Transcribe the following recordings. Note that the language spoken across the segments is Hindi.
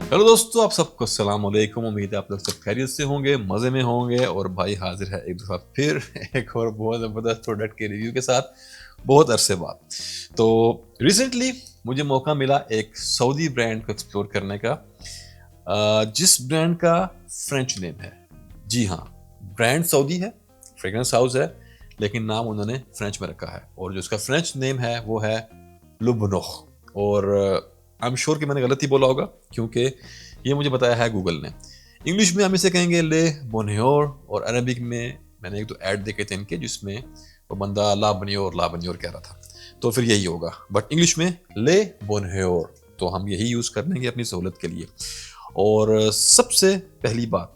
हेलो दोस्तों, आप सबको अस्सलाम वालेकुम। उम्मीद है आप लोग सब खैरियत से होंगे, मज़े में होंगे। और भाई हाजिर है एक दफ़ा फिर एक और बहुत ज़बरदस्त प्रोडक्ट के रिव्यू के साथ, बहुत अरसे बाद। तो रिसेंटली मुझे मौका मिला एक सऊदी ब्रांड को एक्सप्लोर करने का, जिस ब्रांड का फ्रेंच नेम है। जी हाँ, ब्रांड सऊदी है, फ्रेग्रेंस हाउस है, लेकिन नाम उन्होंने फ्रेंच में रखा है। और जो उसका फ्रेंच नेम है वो है लुबनोख। और आई एम श्योर कि मैंने गलत ही बोला होगा, क्योंकि ये मुझे बताया है गूगल ने। इंग्लिश में हम इसे कहेंगे ले बोन्योर, और अरबिक में मैंने एक दो ऐड देखे थे इनके, जिसमें वो बंदा ला बनियोर कह रहा था, तो फिर यही होगा। बट इंग्लिश में ले बोन्योर, तो हम यही यूज़ कर लेंगे अपनी सहूलत के लिए। और सबसे पहली बात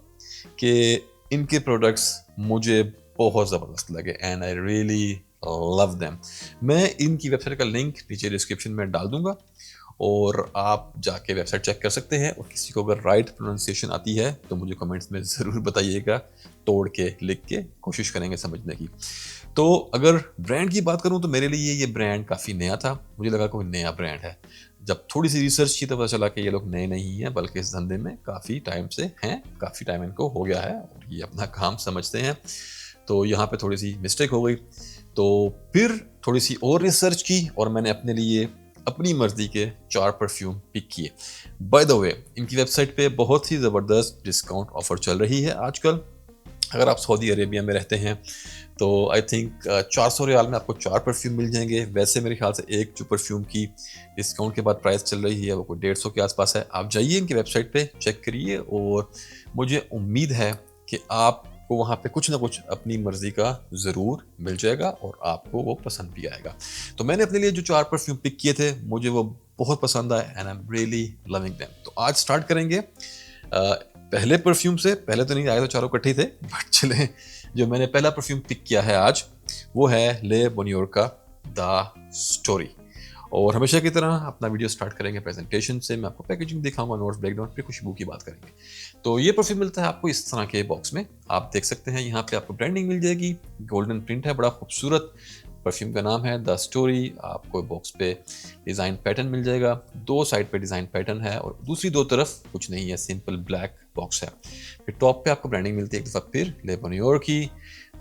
कि इनके प्रोडक्ट्स मुझे बहुत ज़बरदस्त लगे and I really love them. मैं इनकी वेबसाइट का लिंक नीचे डिस्क्रिप्शन में डाल दूंगा, और आप जाके वेबसाइट चेक कर सकते हैं। और किसी को अगर राइट प्रोनाउंसिएशन आती है तो मुझे कमेंट्स में ज़रूर बताइएगा, तोड़ के लिख के कोशिश करेंगे समझने की। तो अगर ब्रांड की बात करूं तो मेरे लिए ये ब्रांड काफ़ी नया था। मुझे लगा कोई नया ब्रांड है। जब थोड़ी सी रिसर्च की तो पता चला कि ये लोग नए नहीं हैं, बल्कि इस धंधे में काफ़ी टाइम से हैं, काफ़ी टाइम इनको हो गया है और ये अपना काम समझते हैं। तो यहाँ पे थोड़ी सी मिस्टेक हो गई। तो फिर थोड़ी सी और रिसर्च की और मैंने अपने लिए अपनी मर्जी के 4 परफ्यूम पिक किए। बाय द वे, इनकी वेबसाइट पे बहुत ही ज़बरदस्त डिस्काउंट ऑफर चल रही है आजकल। अगर आप सऊदी अरेबिया में रहते हैं तो आई थिंक 400 रियाल में आपको 4 परफ्यूम मिल जाएंगे। वैसे मेरे ख्याल से एक जो परफ्यूम की डिस्काउंट के बाद प्राइस चल रही है वो कोई 150 के आसपास है। आप जाइए इनकी वेबसाइट पे, चेक करिए, और मुझे उम्मीद है कि आपको वहाँ पे कुछ ना कुछ अपनी मर्जी का ज़रूर मिल जाएगा और आपको वो पसंद भी आएगा। तो मैंने अपने लिए जो 4 परफ्यूम पिक किए थे, मुझे वो बहुत पसंद आए and I am really loving them. तो आज स्टार्ट करेंगे पहले परफ्यूम से। पहले तो नहीं आए, तो चारों इकट्ठे ही थे, बट चले। जो मैंने पहला परफ्यूम पिक किया है आज, वो है ले बोनियोर का द स्टोरी। और हमेशा की तरह अपना वीडियो स्टार्ट करेंगे प्रेजेंटेशन से। मैं आपको पैकेजिंग दिखाऊंगा, नोट्स, ब्रेकडाउन, फिर खुशबू की बात करेंगे। तो ये परफ्यूम मिलता है आपको इस तरह के बॉक्स में। आप देख सकते हैं यहाँ पे आपको ब्रांडिंग मिल जाएगी, गोल्डन प्रिंट है, बड़ा खूबसूरत। परफ्यूम का नाम है द स्टोरी। आपको बॉक्स पे डिज़ाइन पैटर्न मिल जाएगा। दो साइड पे डिज़ाइन पैटर्न है और दूसरी दो तरफ कुछ नहीं है, सिंपल ब्लैक बॉक्स है। फिर टॉप पे आपको ब्रांडिंग मिलती है एक दफ़ा फिर ले बोनियोर की,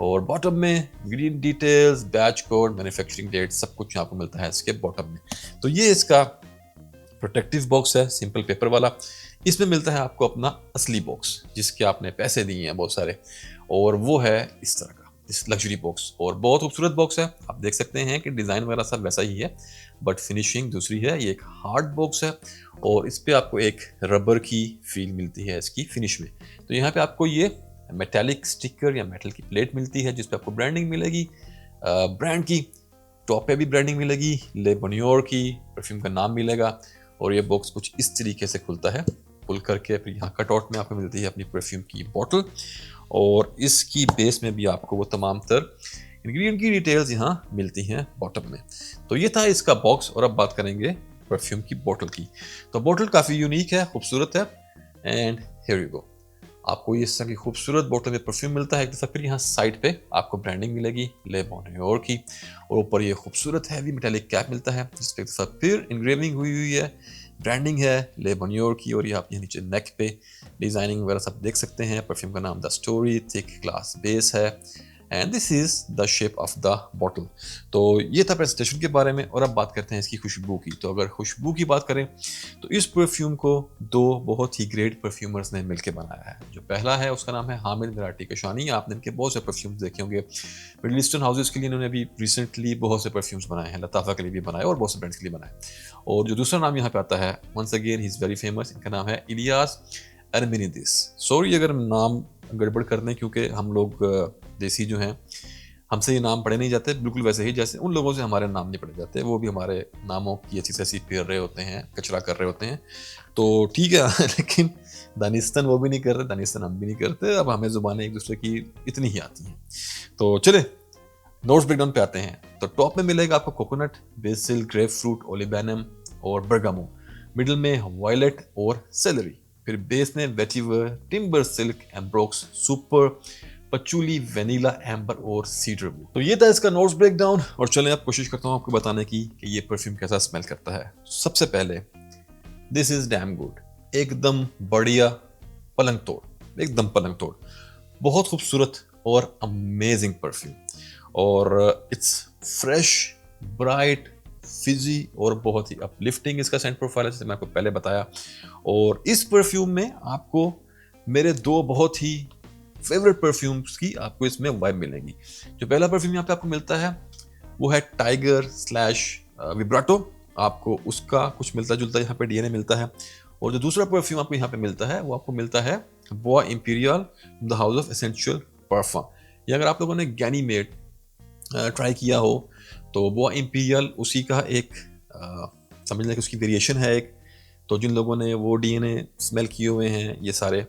और बॉटम में green details, batch code, manufacturing date, सब कुछ आपको मिलता है इसके बॉटम में। तो ये इसका प्रोटेक्टिव बॉक्स है, सिंपल पेपर वाला। इसमें मिलता है आपको अपना असली बॉक्स, जिसके आपने पैसे दिए हैं बहुत सारे, और वो है इस तरह का, इस लग्जरी बॉक्स। और बहुत खूबसूरत बॉक्स है। आप देख सकते हैं कि डिज़ाइन वगैरह सब वैसा ही है, बट फिनिशिंग दूसरी है। ये एक हार्ड बॉक्स है और इस पर आपको एक रबर की फील मिलती है इसकी फिनिश में। तो यहाँ पे आपको ये मेटेलिक स्टिकर या मेटल की प्लेट मिलती है, जिसपे आपको ब्रांडिंग मिलेगी ब्रांड की। टॉप पे भी ब्रांडिंग मिलेगी ले बोनियोर की, परफ्यूम का नाम मिलेगा। और ये बॉक्स कुछ इस तरीके से खुलता है। खुल करके फिर यहाँ कटआउट में आपको मिलती है अपनी परफ्यूम की बोतल, और इसकी बेस में भी आपको वो तमाम तर इंग्रेडिएंट की डिटेल्स यहाँ मिलती हैं बॉटम में। तो ये था इसका बॉक्स। और अब बात करेंगे परफ्यूम की बोतल की। तो बोतल काफ़ी यूनिक है, खूबसूरत है, एंड हियर यू गो। आपको इस तरह की खूबसूरत बोतल में परफ्यूम मिलता है एक दफ़ा फिर। यहाँ साइड पे आपको ब्रांडिंग मिलेगी ले बोनियोर की, और ऊपर ये खूबसूरत हैवी मेटालिक कैप मिलता है, जिस पे एक दफ़ा फिर इंग्रेविंग हुई हुई है, ब्रांडिंग है ले बोनियोर की। और ये आप यहाँ नीचे नेक पे डिज़ाइनिंग वगैरह सब देख सकते हैं। परफ्यूम का नाम the story, thick glass base है, and this is the shape of the bottle. तो ये था प्रेजेंटेशन के बारे में। और अब बात करते हैं इसकी खुशबू की। तो अगर खुशबू की बात करें तो इस परफ्यूम को दो बहुत ही ग्रेट परफ्यूमर्स ने मिलकर बनाया है। जो पहला है उसका नाम है हामिद मिराटी केशानी। आपने इनके बहुत से परफ्यूम्स देखे होंगे। मिडिल ईस्टर्न हाउसेस के लिए इन्होंने भी रिसेंटली बहुत से परफ्यूम्स बनाए हैं, लताफा के लिए भी बनाए और बहुत से ब्रांड्स के लिए बनाए। और जो दूसरा नाम यहाँ पे आता है, once again he is very famous, इनका नाम है इलियास अरमिनिदिस। सॉरी अगर नाम गड़बड़ कर दें, क्योंकि हम लोग देसी जो हैं, हमसे ये नाम पढ़े नहीं जाते, बिल्कुल वैसे ही जैसे उन लोगों से हमारे नाम नहीं पढ़े जाते। वो भी हमारे नामों की अच्छी से ऐसी फिर रहे होते हैं, कचरा कर रहे होते हैं, तो ठीक है। लेकिन दानिस्तान वो भी नहीं कर रहे, दानिस्तान हम भी नहीं करते। अब हमें जुबानें एक दूसरे की इतनी ही आती हैं। तो चले नोट्स ब्रेकडाउन पे आते हैं। तो टॉप में मिलेगा आपको coconut, basil, grapefruit, olibanum और बर्गामो। मिडिल में वायलेट और सेलरी। फिर बेस में vetiver, timber silk, ambrox, super, patchouli, vanilla, amber और सीडर वुड। तो ये था इसका नोट्स ब्रेकडाउन। और चलें अब कोशिश करता हूँ आपको बताने की कि ये परफ्यूम कैसा स्मेल करता है। सबसे पहले, दिस इज डैम गुड। एकदम बढ़िया, पलंग तोड़, एकदम पलंग तोड़, बहुत खूबसूरत और अमेजिंग परफ्यूम। और इट्स फ्रेश, ब्राइट, फिजी और बहुत ही अपलिफ्टिंग इसका सेंट प्रोफाइल है, जैसे मैं आपको पहले बताया। और इस परफ्यूम में आपको मेरे दो बहुत ही फेवरेट परफ्यूम्स की आपको इसमें वाइब मिलेगी। जो पहला परफ्यूम यहाँ पे आपको मिलता है वो है टाइगर स्लैश विब्राटो, आपको उसका कुछ मिलता जुलता यहाँ पे डीएनए मिलता है। और जो दूसरा परफ्यूम आपको यहाँ पे मिलता है वो आपको मिलता है Boa Imperial, the house of essential perfume. ये अगर आप लोगों ने गैनीमेड ट्राई किया हो तो बोआ इंपीरियल उसी का एक समझ लें कि उसकी वेरिएशन है एक। तो जिन लोगों ने वो डीएनए स्मेल किए हुए हैं ये सारे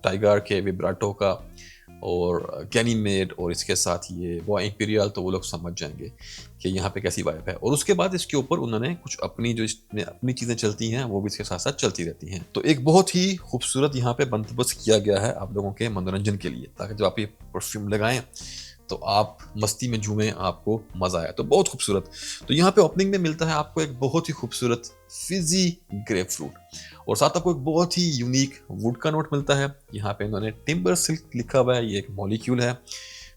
टाइगर के, विब्राटो का और गैनीमेड और इसके साथ ये बोआ इंपीरियल, तो वो लोग समझ जाएंगे कि यहाँ पे कैसी वाइब है। और उसके बाद इसके ऊपर उन्होंने कुछ अपनी जो इसमें अपनी चीज़ें चलती हैं वो भी इसके साथ साथ चलती रहती हैं। तो एक बहुत ही खूबसूरत यहाँ पे बंदोबस्त किया गया है आप लोगों के मनोरंजन के लिए, ताकि जब आप ये परफ्यूम लगाएं तो आप मस्ती में झूमें, आपको मजा आया। तो बहुत खूबसूरत। तो यहाँ पे ओपनिंग में मिलता है आपको एक बहुत ही खूबसूरत फिजी ग्रेप फ्रूट, और साथ आपको एक बहुत ही यूनिक वुड का नोट मिलता है। यहाँ पे इन्होंने टिम्बर सिल्क लिखा हुआ है, ये एक मॉलिक्यूल है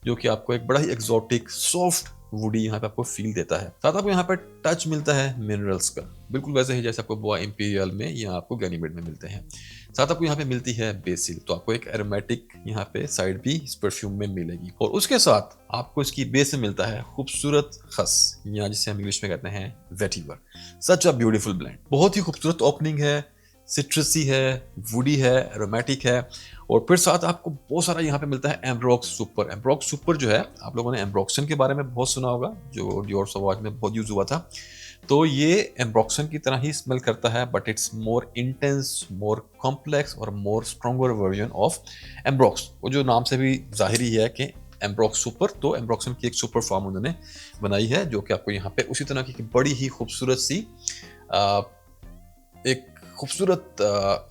जो कि आपको एक बड़ा ही एक्सोटिक सॉफ्ट वुडी यहाँ पे आपको फील देता है। साथ आपको यहाँ पे टच मिलता है मिनरल्स का, बिल्कुल वैसे ही जैसे आपको बोआ इंपीरियल में या आपको गैनीमेड में मिलते हैं। साथ आपको यहाँ पे मिलती है बेसिल, तो आपको एक एरोमेटिक यहाँ पे साइड भी इस परफ्यूम में मिलेगी। और उसके साथ आपको इसकी बेस में मिलता है खूबसूरत खस, या जिसे हम इंग्लिश में कहते हैं vetiver. Such a beautiful blend, बहुत ही खूबसूरत ओपनिंग है, सिट्रसी है, वुडी है, एरोमेटिक है। और फिर साथ आपको बहुत सारा यहाँ पे मिलता है एम्ब्रोक्स सुपर। एम्ब्रोक्स सुपर जो है, आप लोगों ने एम्ब्रोक्सन के बारे में बहुत सुना होगा, जो डियोर सवाज में बहुत यूज हुआ था। तो ये एम्ब्रोक्सन की तरह ही स्मेल करता है, but it's more intense, more complex और more stronger version of Ambrox. वो जो नाम से भी जाहिर ही है कि एम्ब्रोक्स सुपर, तो एम्ब्रोक्सन की एक सुपर फॉर्म उन्होंने बनाई है, जो कि आपको यहाँ पे उसी तरह की बड़ी ही खूबसूरत सी एक खूबसूरत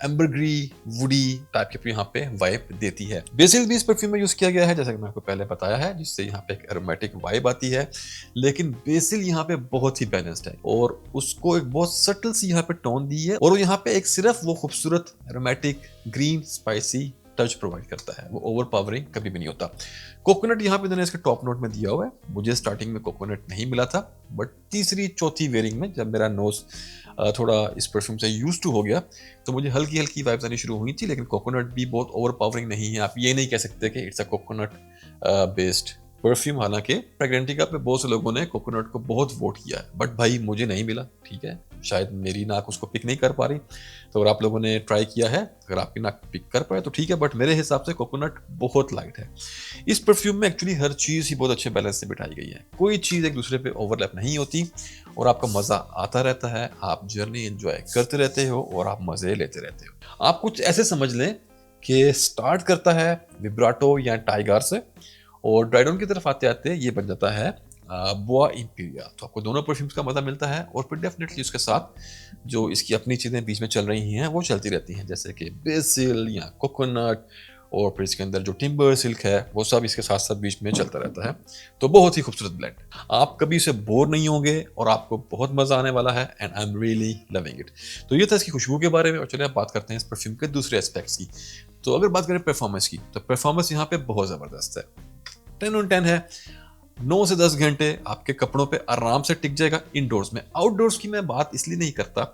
एम्बरग्री वुडी टाइप की यहाँ पे वाइब देती है। बेसिल भी इस परफ्यूम में यूज किया गया है, जैसा कि मैंने आपको पहले बताया है, जिससे यहाँ पे एक एरोमेटिक वाइब आती है। लेकिन बेसिल यहाँ पे बहुत ही बैलेंस्ड है और उसको एक बहुत सटल सी यहाँ पे टोन दी है, और वो यहाँ पे एक सिर्फ वो खूबसूरत aromatic green spicy touch provide करता है, वो ओवर पावरिंग कभी भी नहीं होता। कोकोनट यहाँ पे इन्होंने इसके टॉप नोट में दिया हुआ है। मुझे स्टार्टिंग में कोकोनट नहीं मिला था, बट तीसरी चौथी वेयरिंग में जब मेरा नोज थोड़ा इस परफ्यूम से यूज टू हो गया तो मुझे हल्की हल्की वाइब्स आनी शुरू हुई थी। लेकिन कोकोनट भी बहुत ओवर पावरिंग नहीं है, आप ये नहीं कह सकते कि it's a coconut based perfume. हालांकि प्रेगनेंटिका पे बहुत से लोगों ने कोकोनट को बहुत वोट किया है, बट भाई मुझे नहीं मिला। ठीक है, शायद मेरी नाक उसको पिक नहीं कर पा रही। तो अगर आप लोगों ने ट्राई किया है, अगर आपकी नाक पिक कर पाए तो ठीक है, बट मेरे हिसाब से कोकोनट बहुत लाइट है। इस परफ्यूम में एक्चुअली हर चीज़ ही बहुत अच्छे बैलेंस से बिठाई गई है, कोई चीज़ एक दूसरे पे ओवरलैप नहीं होती और आपका मज़ा आता रहता है। आप जर्नी एंजॉय करते रहते हो और आप मज़े लेते रहते हो। आप कुछ ऐसे समझ लें कि स्टार्ट करता है विब्राटो या टाइगर से, और ड्राइडॉन की तरफ आते आते ये बन जाता है बोआ इंपीरियल। तो आपको दोनों परफ्यूम्स का मजा मिलता है, और फिर डेफिनेटली उसके साथ जो इसकी अपनी चीज़ें बीच में चल रही हैं वो चलती रहती हैं, जैसे कि बेसिल या कोकोनट, और फिर इसके अंदर जो टिम्बर सिल्क है वो सब इसके साथ साथ बीच में चलता रहता है। तो बहुत ही खूबसूरत ब्लेंड, आप कभी इसे बोर नहीं होंगे और आपको बहुत मजा आने वाला है, and I am really loving it. तो ये था इसकी खुशबू के बारे में, और चलिए अब बात करते हैं इस परफ्यूम के दूसरे एस्पेक्ट्स की। तो अगर बात करें परफॉर्मेंस की, तो परफॉर्मेंस यहाँ पे बहुत ज़बरदस्त है, 10 on 10 है। 9 से 10 घंटे आपके कपड़ों पे आराम से टिक जाएगा इंडोर्स में। आउटडोर्स की मैं बात इसलिए नहीं करता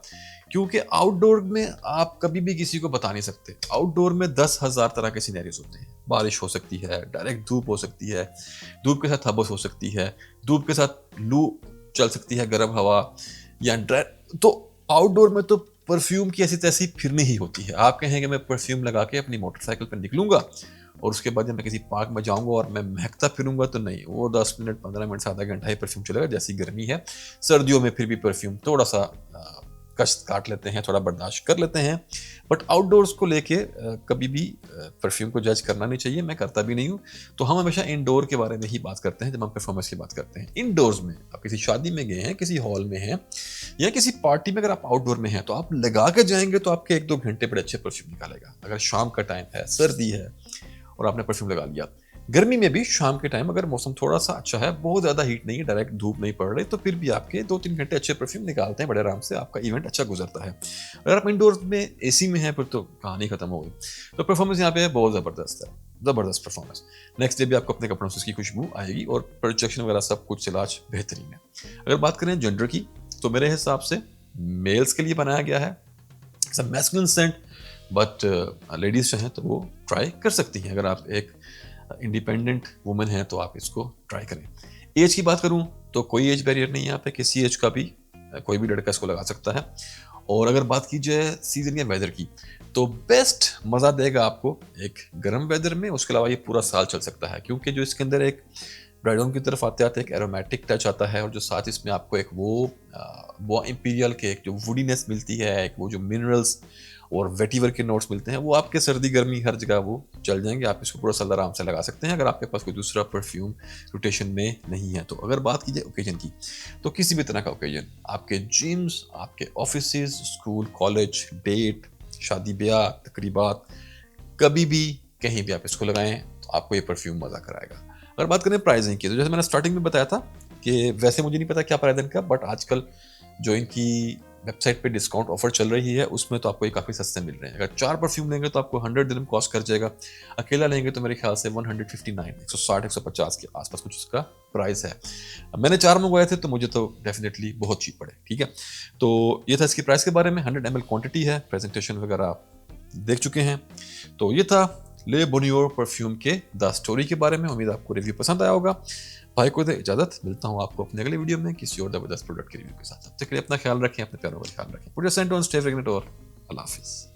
क्योंकि आउटडोर में आप कभी भी किसी को बता नहीं सकते। आउटडोर में 10,000 तरह के सिनेरियोज होते हैं। बारिश हो सकती है, डायरेक्ट धूप हो सकती है, धूप के साथ हबस हो सकती है, धूप के साथ लू चल सकती है, गर्म हवा या तो आउटडोर में तो परफ्यूम की ऐसी तैसी फिरनी ही होती है। आप कहेंगे मैं परफ्यूम लगा के अपनी मोटरसाइकिल पर निकलूंगा और उसके बाद जब मैं किसी पार्क में जाऊंगा और मैं महकता फिरूंगा, तो नहीं, वो 10 मिनट 15 मिनट से आधा घंटा ही परफ्यूम चलेगा। जैसी गर्मी है, सर्दियों में फिर भी परफ्यूम थोड़ा सा कष्ट काट लेते हैं, थोड़ा बर्दाश्त कर लेते हैं। बट आउटडोर्स को लेके कभी भी परफ्यूम को जज करना नहीं चाहिए, मैं करता भी नहीं हूँ। तो हम हमेशा इंडोर के बारे में ही बात करते हैं जब हम परफॉर्मेंस की बात करते हैं। इंडोर्स में आप किसी शादी में गए हैं, किसी हॉल में हैं या किसी पार्टी में, अगर आप आउटडोर में हैं तो आप लगा के जाएंगे तो आपके 1-2 घंटे बड़े अच्छे परफ्यूम निकालेगा। अगर शाम का टाइम है, सर्दी है और आपने परफ्यूम लगा लिया, गर्मी में भी शाम के टाइम अगर मौसम थोड़ा सा अच्छा है, बहुत ज़्यादा हीट नहीं है, डायरेक्ट धूप नहीं पड़ रही, तो फिर भी आपके 2-3 घंटे अच्छे परफ्यूम निकालते हैं बड़े आराम से, आपका इवेंट अच्छा गुजरता है। अगर आप इंडोर्स में एसी में हैं फिर तो कहानी खत्म हो गई। तो परफॉर्मेंस यहाँ पे बहुत ज़बरदस्त है, ज़बरदस्त परफॉर्मेंस। नेक्स्ट डे भी आपको अपने कपड़ों से उसकी खुशबू आएगी और प्रोजेक्शन वगैरह सब कुछ इलाज बेहतरीन है। अगर बात करें जेंडर की, तो मेरे हिसाब से मेल्स के लिए बनाया गया है मैस्कुलिन सेंट, बट लेडीज चाहें तो वो ट्राई कर सकती हैं। अगर आप एक इंडिपेंडेंट वुमेन है तो आप इसको ट्राई करें। एज की बात करूं तो कोई एज बैरियर नहीं है यहाँ पे, किसी एज का भी कोई भी लड़का इसको लगा सकता है। और अगर बात की जाए सीजन या वेदर की, तो बेस्ट मज़ा देगा आपको एक गर्म वेदर में, उसके अलावा ये पूरा साल चल सकता है, क्योंकि जो इसके अंदर एक ब्राइडोन की तरफ आते आते एक एरोमेटिक टच आता है, और जो साथ इसमें आपको एक वो इंपीरियल के एक जो वुडीनेस मिलती है, एक वो जो मिनरल्स और वेटिवर के नोट्स मिलते हैं, वो आपके सर्दी गर्मी हर जगह वो चल जाएंगे। आप इसको पूरा साल आराम से लगा सकते हैं अगर आपके पास कोई दूसरा परफ्यूम रोटेशन में नहीं है तो। अगर बात की जाए ओकेजन की, तो किसी भी तरह का ओकेजन, आपके जिम्स, आपके ऑफिसेज, स्कूल, कॉलेज, डेट, शादी ब्याह, तकरीबात, कभी भी कहीं भी आप इसको लगाएं तो आपको ये परफ्यूम मज़ा कराएगा। अगर बात करें प्राइसिंग की, तो जैसे मैंने स्टार्टिंग में बताया था कि वैसे मुझे नहीं पता क्या प्राइस है इनका, बट आजकल जो इनकी वेबसाइट पे डिस्काउंट ऑफर चल रही है उसमें तो आपको ये काफ़ी सस्ते मिल रहे हैं। अगर 4 परफ्यूम लेंगे तो आपको 100 दिरहम कॉस्ट कर जाएगा, अकेला लेंगे तो मेरे ख्याल से 159 160 150 के आसपास कुछ इसका प्राइस है। मैंने 4 मंगवाए थे तो मुझे तो डेफिनेटली बहुत चीप पड़े। ठीक है, तो ये था इसकी प्राइस के बारे में। 100 ml क्वांटिटी है, प्रेजेंटेशन वगैरह आप देख चुके हैं। तो ये था ले बोनियोर परफ्यूम के द स्टोरी के बारे में। उम्मीद आपको रिव्यू पसंद आया होगा। भाई को दे इजाजत, मिलता हूँ आपको अपने अगले वीडियो में किसी और जबरदस्त प्रोडक्ट के रिव्यू के साथ। तब तक के लिए अपना ख्याल रखें, अपने प्यारों का ख्याल रखें। Put your Saint on, stay pregnant और अल्लाह हाफिज़।